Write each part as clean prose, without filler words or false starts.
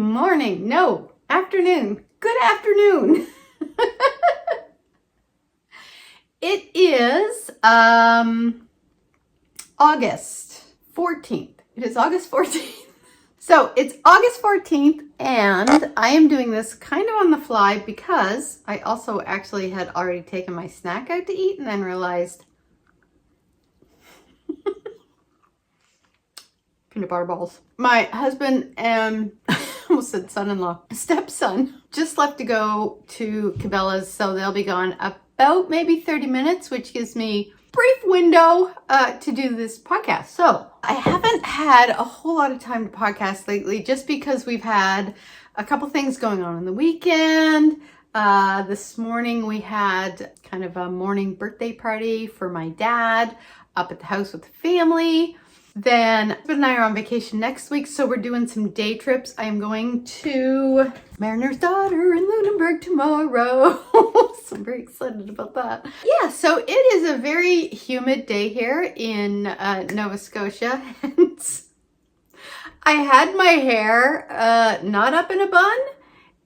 morning. No, afternoon. Good afternoon. It is August 14th. It is August 14th. So it's August 14th and I am doing this kind of on the fly because I also actually had already taken my snack out to eat and then realized peanut butter balls. My husband and almost said son-in-law, stepson, just left to go to Cabela's, so they'll be gone about maybe 30 minutes, which gives me a brief window to do this podcast. So I haven't had a whole lot of time to podcast lately just because we've had a couple things going on the weekend. This morning we had kind of a morning birthday party for my dad up at the house with the family. Then husband and I are on vacation next week, so we're doing some day trips. I am going to Mariner's Daughter in Lunenburg tomorrow. So I'm very excited about that. Yeah, so it is a very humid day here in Nova Scotia. And I had my hair not up in a bun,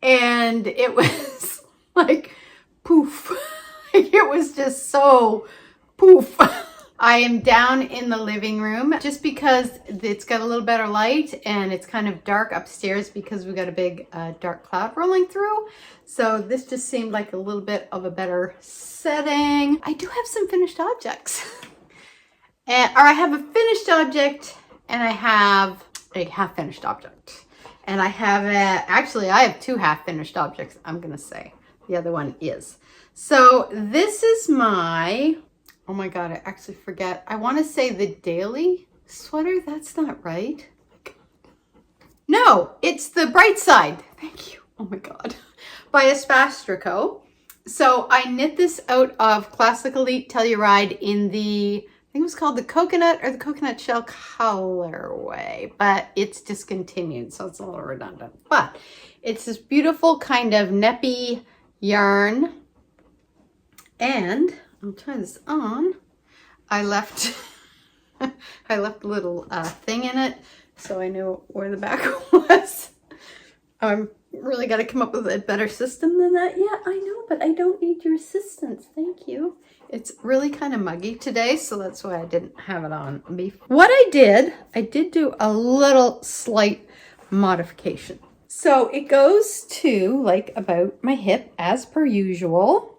and it was like poof. It was just so poof. I am down in the living room just because it's got a little better light and it's kind of dark upstairs because we've got a big dark cloud rolling through. So this just seemed like a little bit of a better setting. I do have some finished objects. Or I have a finished object and I have a half finished object. And I have actually I have two half finished objects, I'm gonna say. The other one is. So this is my, oh my God, I actually forget. I want to say the daily sweater. That's not right. No, it's the Bright Side. Thank you. Oh my God. By Espace Tricot. So I knit this out of Classic Elite Telluride in the, I think it was called the coconut or the coconut shell colorway, but it's discontinued, so it's a little redundant. But it's this beautiful kind of neppy yarn. And I'll try this on. I left a little thing in it so I know where the back was. I'm really got to come up with a better system than that. Yeah, I know, but I don't need your assistance. Thank you. It's really kind of muggy today, so that's why I didn't have it on before. What I did do a little slight modification. So it goes to like about my hip as per usual.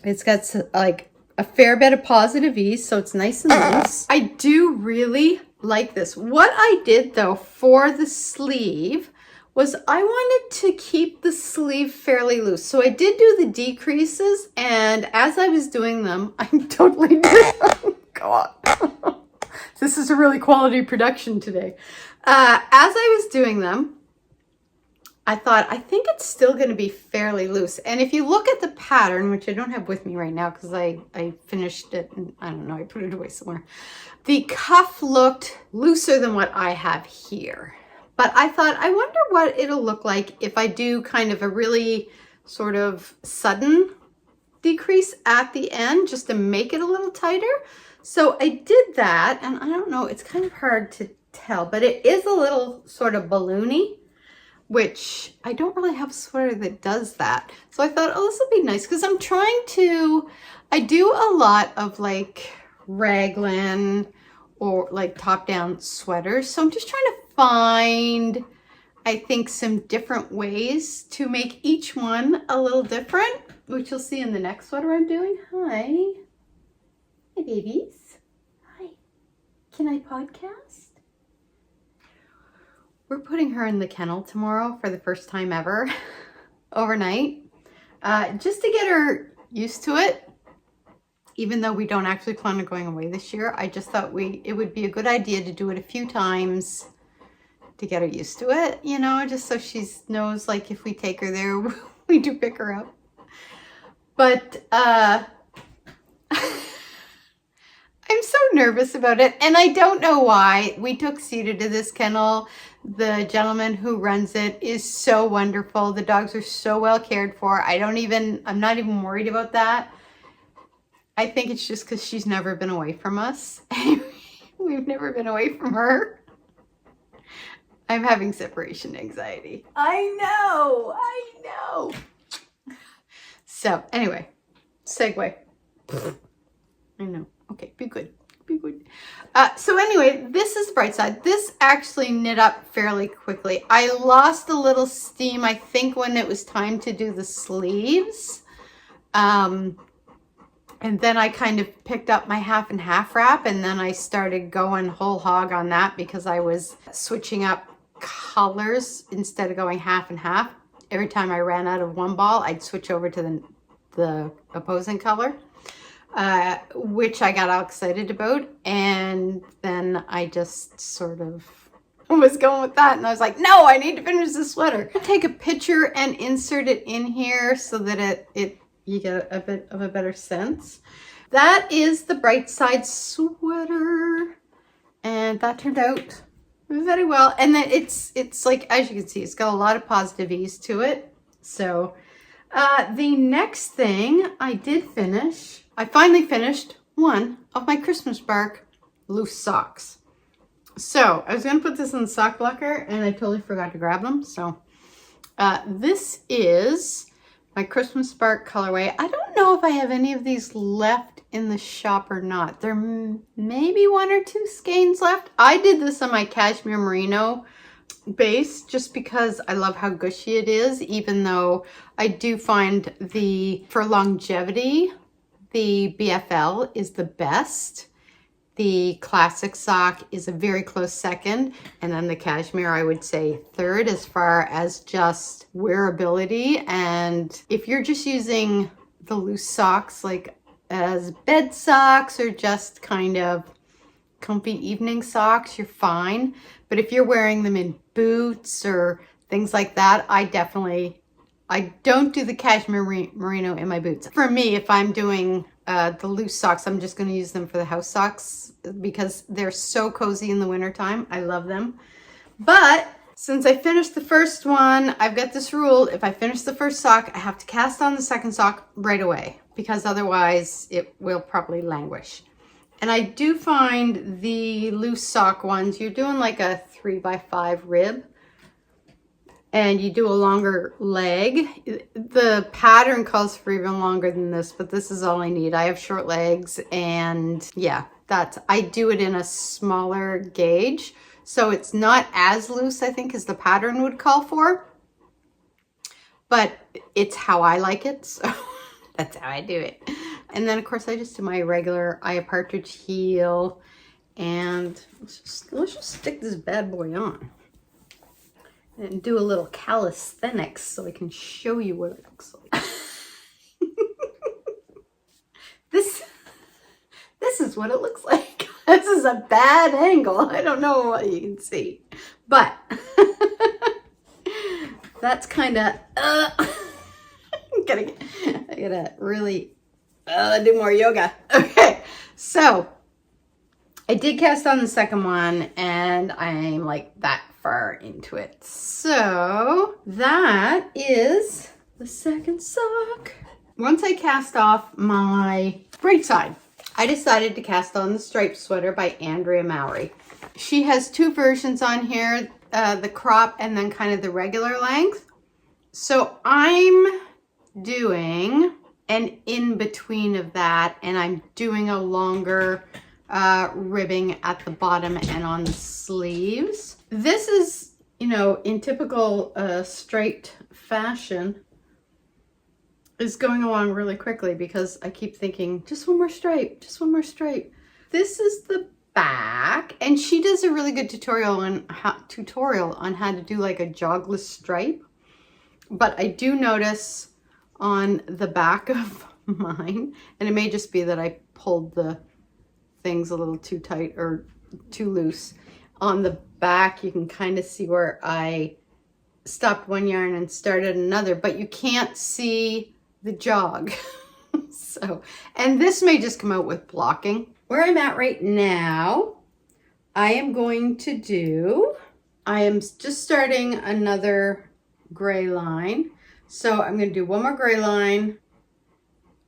It's got like a fair bit of positive ease, so it's nice and loose. I do really like this. What I did though for the sleeve was I wanted to keep the sleeve fairly loose. So I did do the decreases, and as I was doing them, I'm totally oh God. This is a really quality production today. As I was doing them, I thought, I think it's still going to be fairly loose. And if you look at the pattern, which I don't have with me right now because I finished it and I don't know, I put it away somewhere. The cuff looked looser than what I have here. But I thought, I wonder what it'll look like if I do kind of a really sort of sudden decrease at the end just to make it a little tighter. So I did that, and I don't know, it's kind of hard to tell, but it is a little sort of balloony, which I don't really have a sweater that does that. So I thought, oh, this will be nice because I'm trying to, I do a lot of like raglan or like top-down sweaters. So I'm just trying to find, I think, some different ways to make each one a little different, which you'll see in the next sweater I'm doing. Hi. Hi, babies. Hi. Can I podcast? We're putting her in the kennel tomorrow for the first time ever, overnight, just to get her used to it. Even though we don't actually plan on going away this year, I just thought it would be a good idea to do it a few times to get her used to it, you know, just so she knows, like, if we take her there, we do pick her up. But I'm so nervous about it, and I don't know why. We took Cedar to this kennel. The gentleman who runs it is so wonderful. The dogs are so well cared for. I'm not even worried about that. I think it's just because she's never been away from us. We've never been away from her. I'm having separation anxiety. I know. So anyway, segue. I know. Okay, be good. Be good. So anyway, this is the bright side. This actually knit up fairly quickly. I lost a little steam, I think, when it was time to do the sleeves. And then I kind of picked up my half and half wrap, and then I started going whole hog on that because I was switching up colors instead of going half and half. Every time I ran out of one ball, I'd switch over to the opposing color, which I got all excited about. And then I just sort of was going with that, and I was like, no, I need to finish this sweater. Take a picture and insert it in here so that you get a bit of a better sense. That is the bright side sweater, and that turned out very well. And then it's like, as you can see, it's got a lot of positive ease to it. So the next thing I did finish, I finally finished one of my Christmas bark loose socks. So I was going to put this in the sock blocker, and I totally forgot to grab them. So this is my Christmas bark colorway. I don't know if I have any of these left in the shop or not. There may be one or two skeins left. I did this on my cashmere merino base just because I love how gushy it is, even though I do find for longevity, the BFL is the best. The classic sock is a very close second, and then the cashmere I would say third as far as just wearability. And if you're just using the loose socks like as bed socks or just kind of comfy evening socks, you're fine. But if you're wearing them in boots or things like that, I don't do the cashmere merino in my boots. For me, if I'm doing the loose socks, I'm just going to use them for the house socks because they're so cozy in the wintertime. I love them. But since I finished the first one, I've got this rule. If I finish the first sock, I have to cast on the second sock right away, because otherwise it will probably languish. And I do find the loose sock ones, you're doing like a 3x5 rib, and you do a longer leg. The pattern calls for even longer than this, but this is all I need. I have short legs, and yeah, I do it in a smaller gauge. So it's not as loose, I think, as the pattern would call for, but it's how I like it. So that's how I do it. And then of course I just do my regular eye partridge heel, and let's just stick this bad boy on and do a little calisthenics so I can show you what it looks like. This is what it looks like. This is a bad angle. I don't know what you can see, but that's kind of, I gotta really do more yoga. Okay, so I did cast on the second one, and I'm like that far into it. So that is the second sock. Once I cast off my right side, I decided to cast on the striped sweater by Andrea Mowry. She has two versions on here, the crop and then kind of the regular length. So I'm doing an in-between of that, and I'm doing a longer ribbing at the bottom and on the sleeves. This is, in typical striped fashion, is going along really quickly because I keep thinking, just one more stripe, just one more stripe. This is the back, and she does a really good tutorial on how to do like a jogless stripe. But I do notice on the back of mine, and it may just be that I pulled the things a little too tight or too loose. On the back, you can kind of see where I stopped one yarn and started another, but you can't see the jog. So, and this may just come out with blocking. Where I'm at right now, I am just starting another gray line. So I'm going to do one more gray line,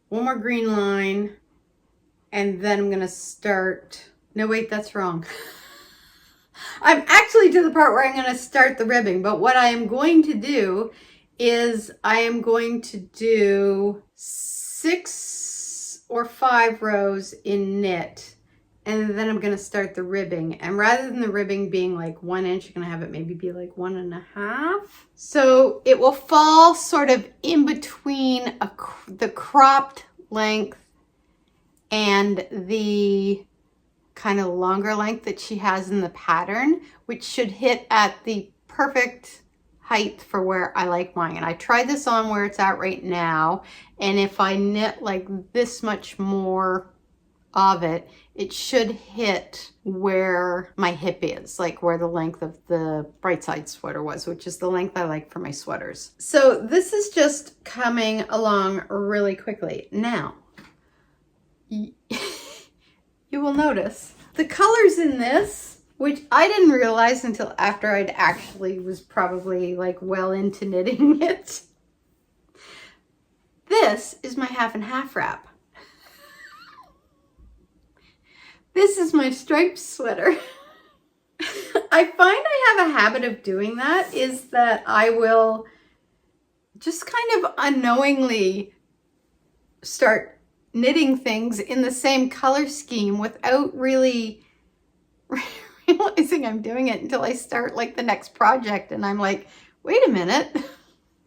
one more green line, and then I'm going to start, no wait, that's wrong. I'm actually to the part where I'm going to start the ribbing, but what I am going to do is I am going to do 6 or 5 rows in knit, and then I'm going to start the ribbing. And rather than the ribbing being like 1 inch, I'm going to have it maybe be like 1.5. So it will fall sort of in between the cropped length and the kind of longer length that she has in the pattern, which should hit at the perfect height for where I like mine. And I tried this on where it's at right now, and if I knit like this much more of it, it should hit where my hip is, like where the length of the bright side sweater was, which is the length I like for my sweaters. So this is just coming along really quickly. Now, you will notice the colors in this, which I didn't realize until after I'd actually was probably like well into knitting it. This is my half and half wrap. This is my striped sweater. I find I have a habit of doing that, is that I will just kind of unknowingly start knitting things in the same color scheme without really realizing I'm doing it until I start like the next project and I'm like, wait a minute.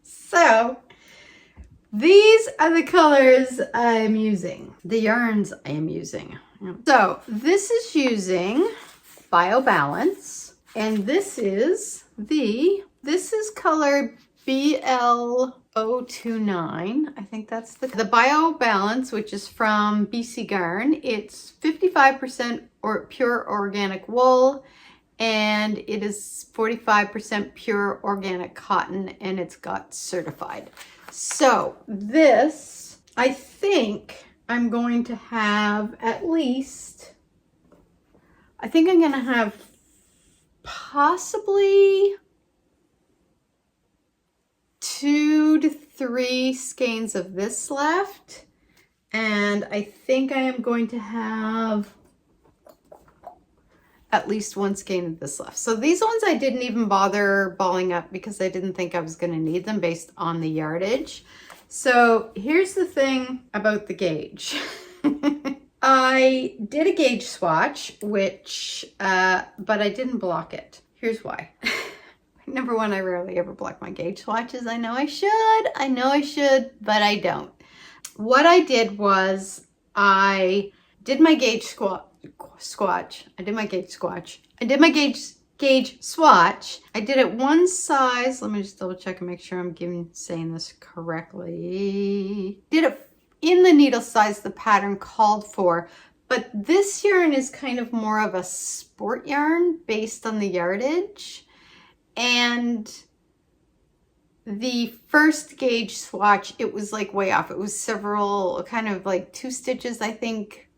So these are the colors I'm using, the yarns I am using. So this is using Bio Balance, and this is color BL029. I think that's the Bio Balance, which is from BC Garn. It's 55% or pure organic wool, and it is 45% pure organic cotton, and it's got certified. So this, I think I'm going to have at least, I think I'm going to have possibly 2 to 3 skeins of this left, and I think I am going to have at least 1 skein of this left. So these ones I didn't even bother balling up because I didn't think I was going to need them based on the yardage. So here's the thing about the gauge. I did a gauge swatch, which, but I didn't block it. Here's why. Number one, I rarely ever block my gauge swatches. I know I should, but I don't. What I did was I did my gauge swatch. I did my gauge swatch. I did it one size. Let me just double check and make sure I'm saying this correctly. Did it in the needle size the pattern called for, but this yarn is kind of more of a sport yarn based on the yardage. And the first gauge swatch, it was like way off. It was several, kind of like 2 stitches, I think,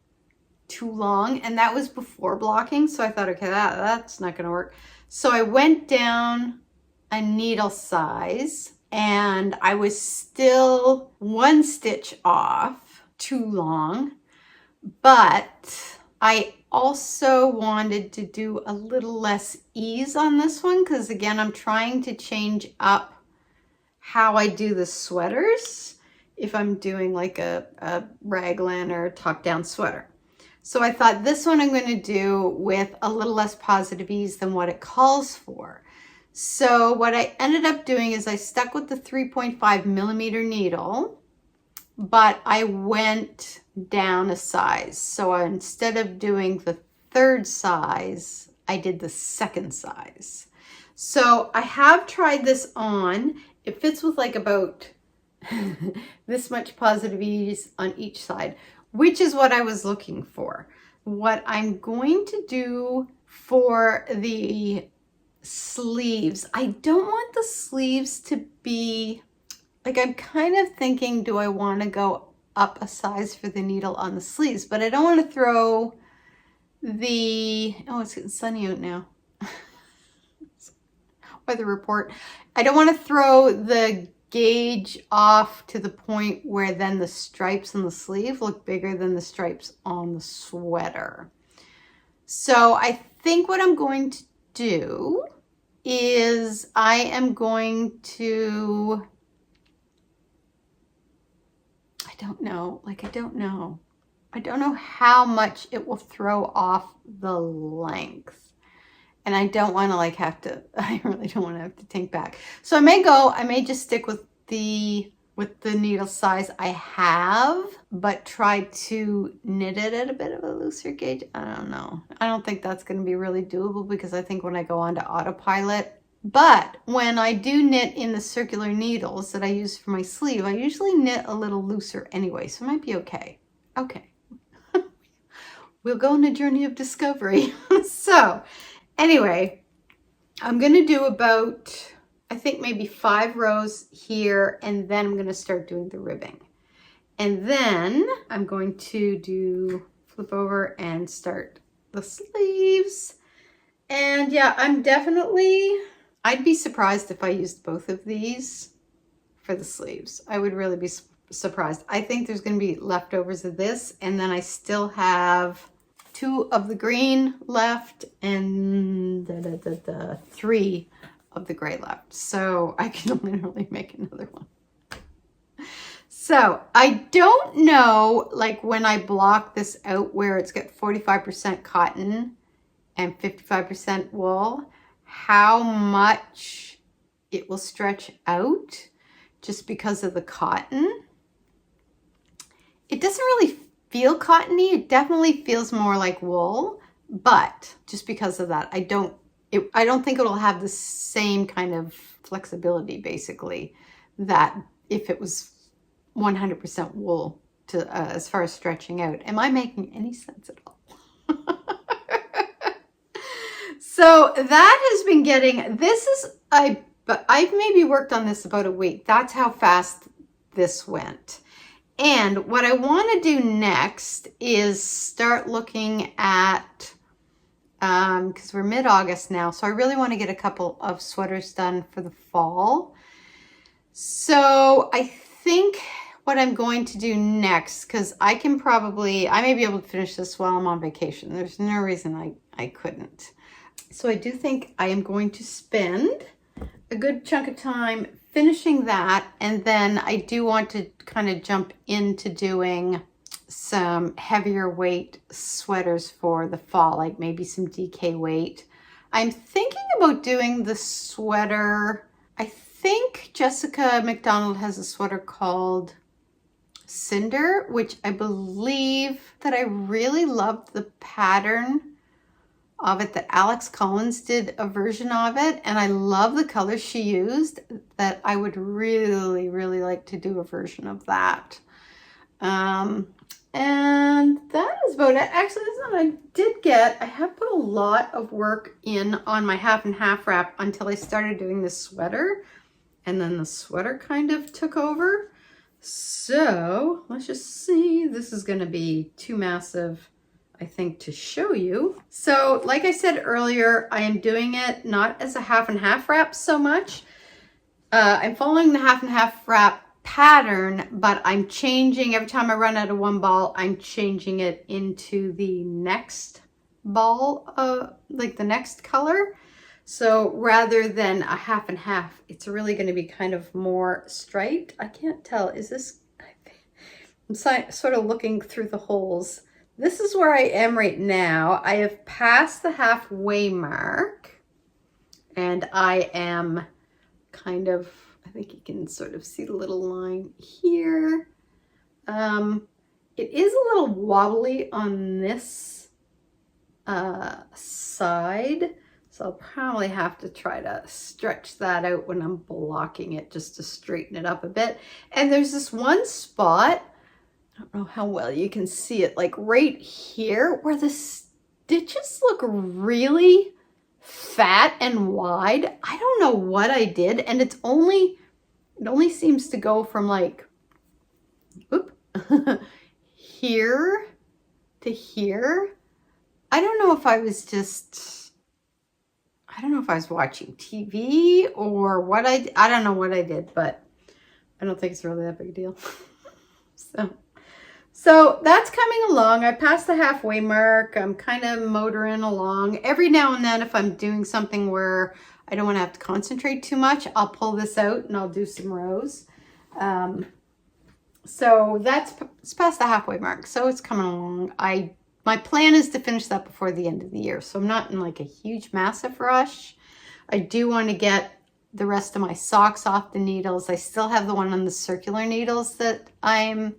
too long, and that was before blocking. So I thought, okay, that's not gonna work. So I went down a needle size, and I was still 1 stitch off too long, but I also wanted to do a little less ease on this one because, again, I'm trying to change up how I do the sweaters if I'm doing like a raglan or top-down sweater. So I thought this one I'm going to do with a little less positive ease than what it calls for. So what I ended up doing is I stuck with the 3.5 millimeter needle, but I went down a size. So instead of doing the 3rd size, I did the 2nd size. So I have tried this on. It fits with like about this much positive ease on each side, which is what I was looking for. What I'm going to do for the sleeves, I don't want the sleeves to be, like, I'm kind of thinking, do I want to go up a size for the needle on the sleeves? But I don't want to throw the, oh, it's getting sunny out now. Weather report. I don't want to throw the gauge off to the point where then the stripes on the sleeve look bigger than the stripes on the sweater. So I think what I'm going to do is I am going to, I don't know how much it will throw off the length. And I don't want to like have to, I really don't want to have to take back. So I may just stick with the needle size I have, but try to knit it at a bit of a looser gauge. I don't know. I don't think that's going to be really doable because I think when I go on to autopilot, but when I do knit in the circular needles that I use for my sleeve, I usually knit a little looser anyway, so it might be okay. Okay. We'll go on a journey of discovery. So anyway, I'm going to do about, I think maybe 5 rows here, and then I'm going to start doing the ribbing. And then I'm going to flip over and start the sleeves. And yeah, I'd be surprised if I used both of these for the sleeves. I would really be surprised. I think there's going to be leftovers of this, and then I still have 2 of the green left and 3 of the gray left. So I can literally make another one. So I don't know, like when I block this out where it's got 45% cotton and 55% wool, how much it will stretch out just because of the cotton. It doesn't really feel cottony. It definitely feels more like wool, but just because of that, I don't think it'll have the same kind of flexibility basically that if it was 100% wool to as far as stretching out. Am I making any sense at all? So that has been getting, but I've maybe worked on this about a week. That's how fast this went. And what I want to do next is start looking at, because we're mid-August now, so I really want to get a couple of sweaters done for the fall. So I think what I'm going to do next, because I may be able to finish this while I'm on vacation. There's no reason I couldn't. So I do think I am going to spend a good chunk of time finishing that, and then I do want to kind of jump into doing some heavier weight sweaters for the fall, like maybe some DK weight. I'm thinking about doing the sweater. I think Jessica McDonald has a sweater called Cinder, which I believe that I really loved the pattern of it, that Alex Collins did a version of it, and I love the colors she used, that I would really, really like to do a version of that. And that is about it. Actually, this one I have put a lot of work in on my half and half wrap until I started doing this sweater, and then the sweater kind of took over. So let's just see. This is going to be too massive, I think, to show you. So like I said earlier, I am doing it not as a half and half wrap so much. I'm following the half and half wrap pattern, but I'm changing every time I run out of one ball. I'm changing it into the next ball, like the next color. So rather than a half and half, it's really going to be kind of more striped. I can't tell. Is this? I'm sort of looking through the holes. This is where I am right now. I have passed the halfway mark, and I am kind of, I think you can sort of see the little line here. It is a little wobbly on this side, so I'll probably have to try to stretch that out when I'm blocking it just to straighten it up a bit. And there's this one spot, I don't know how well you can see it, like right here where the stitches look really fat and wide. I don't know what I did, and it only seems to go from like here to here. I don't know if I was watching TV or what I don't know what I did, but I don't think it's really that big a deal. So that's coming along. I passed the halfway mark. I'm kind of motoring along. Every now and then, if I'm doing something where I don't want to have to concentrate too much, I'll pull this out and I'll do some rows. So it's past the halfway mark. So it's coming along. My plan is to finish that before the end of the year. So I'm not in like a huge, massive rush. I do want to get the rest of my socks off the needles. I still have the one on the circular needles that I'm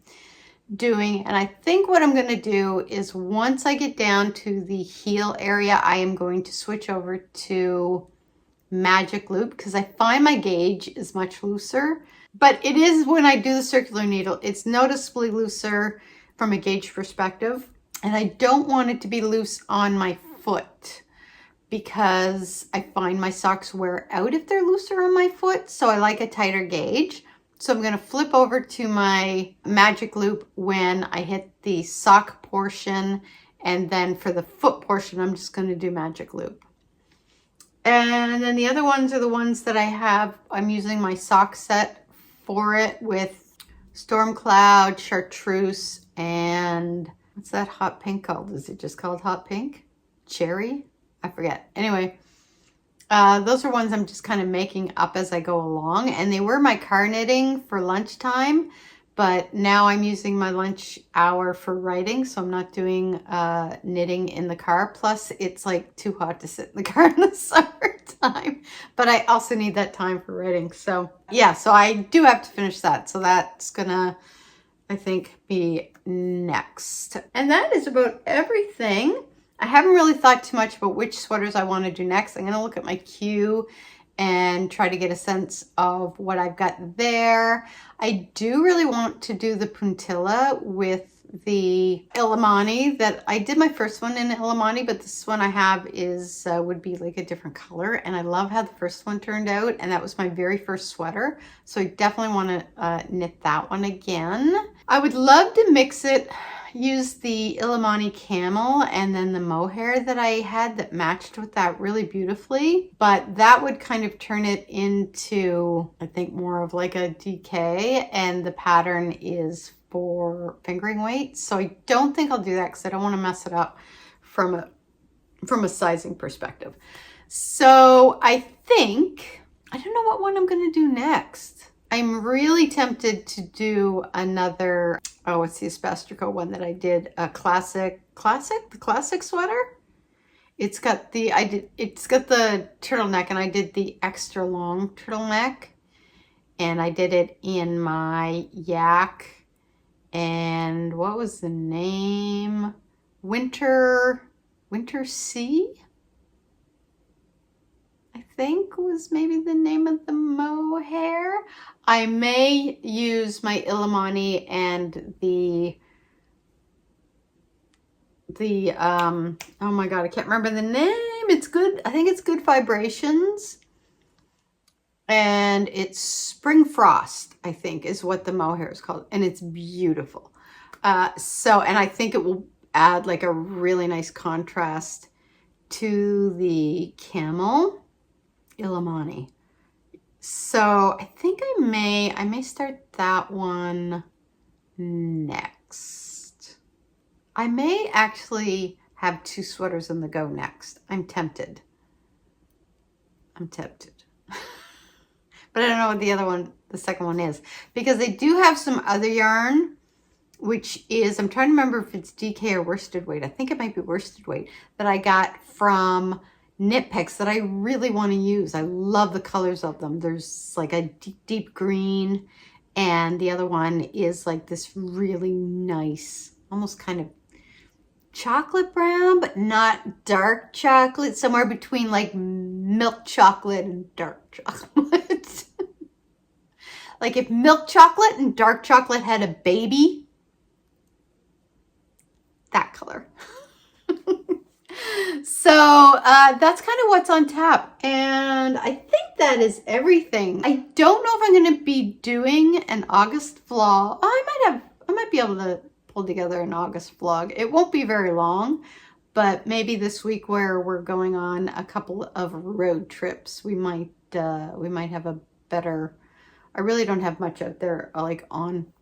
doing. And I think what I'm going to do is once I get down to the heel area, I am going to switch over to magic loop because I find my gauge is much looser. But it is, when I do the circular needle, it's noticeably looser from a gauge perspective. And I don't want it to be loose on my foot because I find my socks wear out if they're looser on my foot. So I like a tighter gauge. So I'm going to flip over to my magic loop when I hit the sock portion. And then for the foot portion, I'm just going to do magic loop. And then the other ones are the ones that I have. I'm using my sock set for it with Storm Cloud, Chartreuse, and what's that hot pink called? Is it just called hot pink? Cherry? I forget. Anyway, those are ones I'm just kind of making up as I go along. And they were my car knitting for lunchtime, but now I'm using my lunch hour for writing. So I'm not doing knitting in the car. Plus it's like too hot to sit in the car in the summertime, but I also need that time for writing. So yeah, so I do have to finish that. So that's gonna, I think, be next. And that is about everything. I haven't really thought too much about which sweaters I want to do next. I'm going to look at my queue and try to get a sense of what I've got there. I do really want to do the puntilla with the Illimani that I did my first one in Illimani, but this one I have is would be like a different color, and I love how the first one turned out, and that was my very first sweater, so I definitely want to knit that one again. I would love to mix it, use the Illimani camel and then the mohair that I had that matched with that really beautifully, but that would kind of turn it into, I think, more of like a DK, and the pattern is for fingering weight. So I don't think I'll do that because I don't want to mess it up from a sizing perspective. So I think, I don't know what one I'm going to do next. I'm really tempted to do another, oh, it's the Espace Tricot one that I did, a the classic sweater. It's got the turtleneck, and I did the extra long turtleneck, and I did it in my yak. And what was the name? Winter Sea, I think was maybe the name of the mohair. I may use my Illimani and the oh my god, I can't remember the name. It's good. I think it's Good Vibrations. And it's Spring Frost, I think, is what the mohair is called. And it's beautiful. And I think it will add like a really nice contrast to the camel Illimani. So I think I may start that one next. I may actually have two sweaters on the go next. I'm tempted. But I don't know what the second one is, because they do have some other yarn, which is, I'm trying to remember if it's DK or worsted weight. I think it might be worsted weight that I got from Knit Picks that I really want to use. I love the colors of them. There's like a deep green, and the other one is like this really nice, almost kind of chocolate brown, but not dark chocolate, somewhere between like milk chocolate and dark chocolate. Like if milk chocolate and dark chocolate had a baby, that color. So that's kind of what's on tap, and I think that is everything. I don't know if I'm going to be doing an August vlog. I might be able to pull together an August vlog. It won't be very long, but maybe this week where we're going on a couple of road trips, we might have a better. I really don't have much out there like on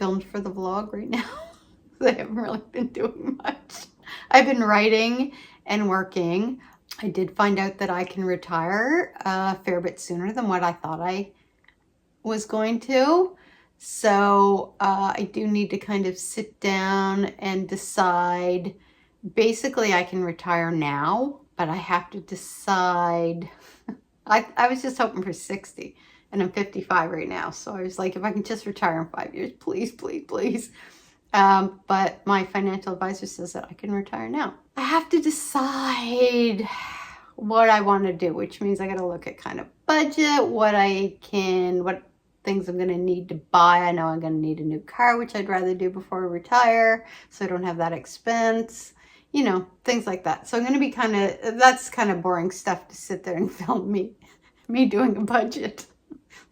filmed for the vlog right now. I haven't really been doing much. I've been writing and working. I did find out that I can retire a fair bit sooner than what I thought I was going to. So I do need to kind of sit down and decide. Basically, I can retire now, but I have to decide. I was just hoping for 60, and I'm 55 right now. So I was like, if I can just retire in 5 years, please, please, please. But my financial advisor says that I can retire now. I have to decide what I want to do, which means I got to look at kind of budget, what things I'm going to need to buy. I know I'm going to need a new car, which I'd rather do before I retire, so I don't have that expense, you know, things like that. So I'm going to be that's kind of boring stuff to sit there and film me doing a budget.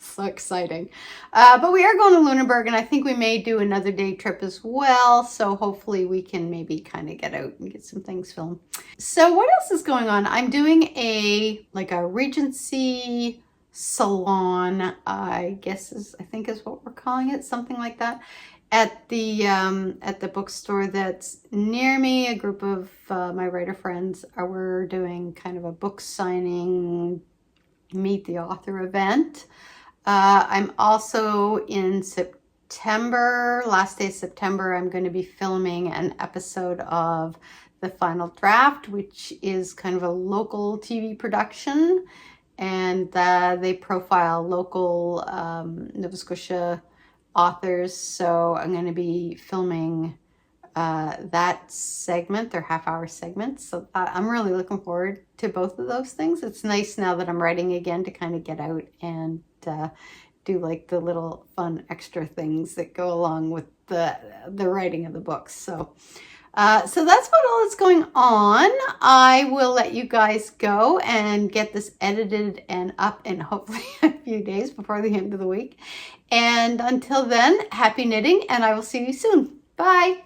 So exciting. But we are going to Lunenburg, and I think we may do another day trip as well. So hopefully we can maybe kind of get out and get some things filmed. So what else is going on? I'm doing a Regency salon, I think is what we're calling it, something like that, at the bookstore that's near me. A group of my writer friends we're doing kind of a book signing, meet the author event. I'm also in September, last day of September, I'm going to be filming an episode of The Final Draft, which is kind of a local TV production, and they profile local Nova Scotia authors. So I'm going to be filming that segment. They're half-hour segments. So I'm really looking forward to both of those things. It's nice now that I'm writing again to kind of get out and do like the little fun extra things that go along with the writing of the books. So that's what all is going on. I will let you guys go and get this edited and up in hopefully a few days before the end of the week. And until then, happy knitting, and I will see you soon. Bye.